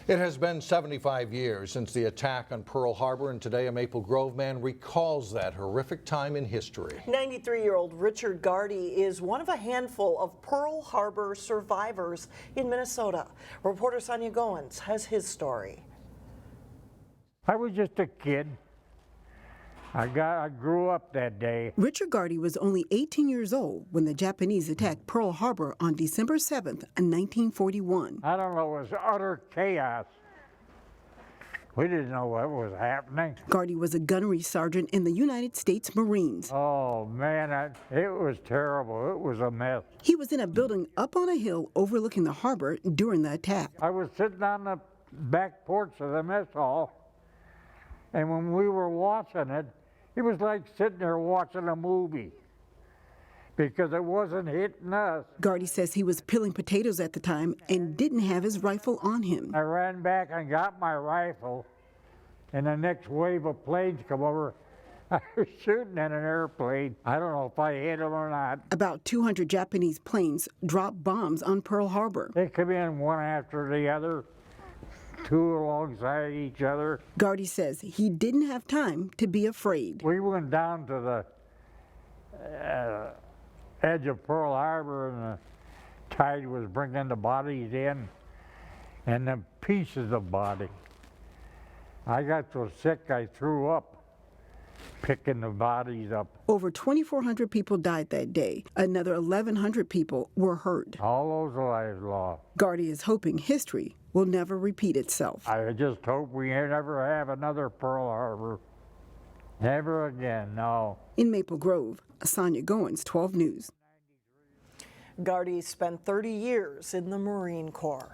It has been 75 years since the attack on Pearl Harbor, and today a Maple Grove man recalls that horrific time in history. 93-year-old Richard Garty is one of a handful of Pearl Harbor survivors in Minnesota. Reporter Sonia Goins has his story. I was just a kid. I grew up that day. Richard Garty was only 18 years old when the Japanese attacked Pearl Harbor on December 7th, 1941. I don't know, it was utter chaos. We didn't know what was happening. Garty was a gunnery sergeant in the United States Marines. Oh man, it was terrible. It was a mess. He was in a building up on a hill overlooking the harbor during the attack. I was sitting on the back porch of the mess hall, and when we were watching it, it was like sitting there watching a movie because it wasn't hitting us. Garty says he was peeling potatoes at the time and didn't have his rifle on him. I ran back and got my rifle, and the next wave of planes come over. I was shooting at an airplane. I don't know if I hit them or not. About 200 Japanese planes dropped bombs on Pearl Harbor. They come in one after the other, two alongside each other. Garty says he didn't have time to be afraid. We went down to the edge of Pearl Harbor, and the tide was bringing the bodies in and the pieces of body. I got so sick I threw up picking the bodies up. Over 2,400 people died that day. Another 1,100 people were hurt. All those lives lost. Garty is hoping history will never repeat itself. I just hope we never have another Pearl Harbor. Never again, no. In Maple Grove, Sonia Goins, 12 News. Garty spent 30 years in the Marine Corps.